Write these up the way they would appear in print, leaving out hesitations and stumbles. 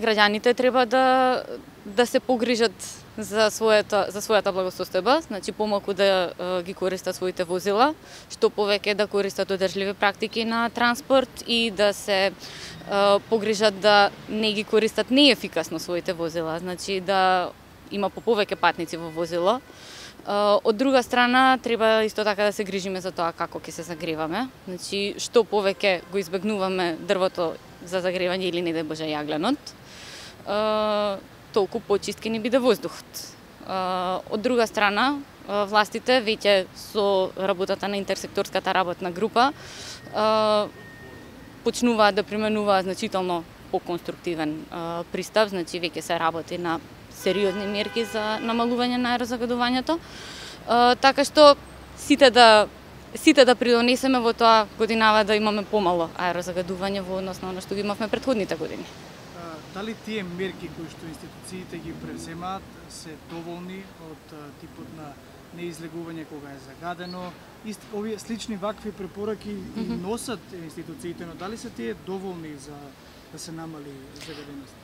граѓаните треба да се погрижат за својата благосостојба, значи помалку да ги користат своите возила, што повеќе да користат одржливи практики на транспорт и да се погрижат да не ги користат неефикасно своите возила, значи да има повеќе патници во возило. Од друга страна, треба исто така да се грижиме за тоа како ќе се загреваме. Значи, што повеќе го избегнуваме дрвото за загревање или не да боже јагленот, толку почист ќе ни биде воздухот. Од друга страна, властите веќе со работата на интерсекторската работна група почнуваат да применуваат значително поконструктивен пристап, значи веќе се работи на сериозни мерки за намалување на аерозагадувањето, така што сите да придонесеме во тоа годинава да имаме помало аерозагадување во однос на оно што ги имавме претходните години. Дали тие мерки кои што институциите ги превземаат се доволни од типот на неизлегување кога е загадено? Овие слични вакви препораки ги носат институциите, но дали се тие доволни за да се намали загаденост?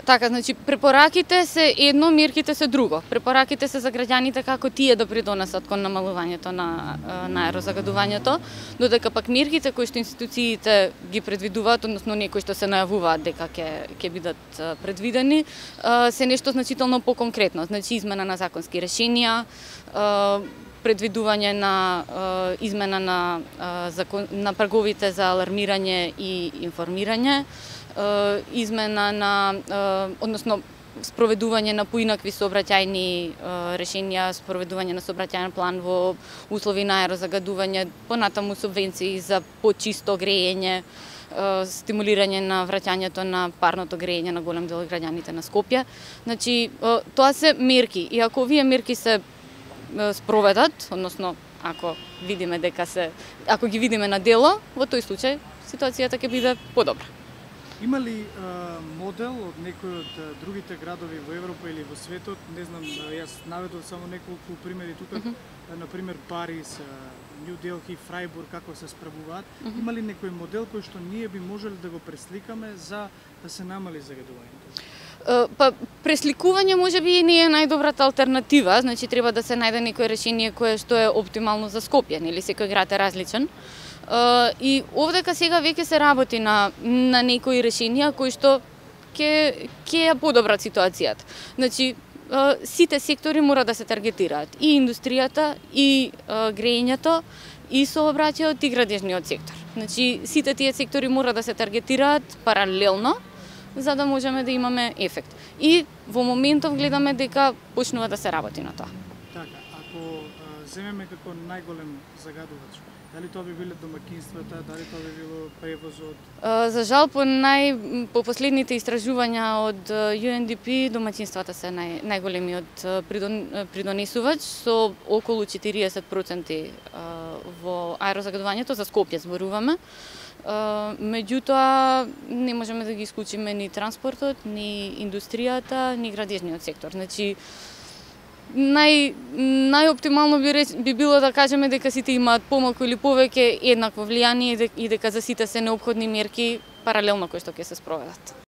Така, значи препораките се едно, мерките се друго. Препораките се за граѓаните како тие да придонесат кон намалувањето на аерозагадувањето, додека пак мерките кои што институциите ги предвидуваат, односно некои што се најавуваат дека ќе бидат предвидени, се нешто значително поконкретно, значи измена на законски решенија, предвидување на измена на праговите за алармирање и информирање, измена на, односно спроведување на поинакви сообраќајни решенија, спроведување на сообраќајен план во услови на аерозагадување, понатаму субвенции за почисто грејење, стимулирање на враќањето на парното грејење на голем дел од граѓаните на Скопје. Значи, тоа се мерки и ако овие мерки се спроведат, односно ако ги видиме на дело, во тој случај ситуацијата ќе биде подобра. Има ли модел од некој од другите градови во Европа или во светот? Не знам, јас наведов само неколку примери тука, например Париз, Нью Делхи, Фрајбург, како се справуваат. Има ли некој модел кој што ние би можеле да го пресликаме за да се намали загадувањето? Па пресликување можеби не е најдобрата алтернатива, значи треба да се најде некое решение кое што е оптимално за Скопје, нели секој град е различен. И овдека сега веќе се работи на некои решенија кои што ќе ја подобрат ситуацијата. Значи сите сектори мора да се таргетираат, и индустријата, и грејењето, и сообраќајот, и градежниот сектор. Значи сите тие сектори мора да се таргетираат паралелно за да можеме да имаме ефект. И во моментов гледаме дека почнува да се работи на тоа. Така, ако земеме како најголем загадувач, дали тоа би биле домакинствата, дали тоа би било превозот? За жал, по последните истражувања од UNDP, домаќинствата се најголемиот придонесувач со околу 40% во аерозагадувањето, за Скопје зборуваме. Меѓутоа, не можеме да ги исклучиме ни транспортот, ни индустријата, ни градежниот сектор. Значи, најоптимално би било да кажеме дека сите имаат помалку или повеќе еднакво влијание и дека за сите се неопходни мерки паралелно кои што ќе се спроведат.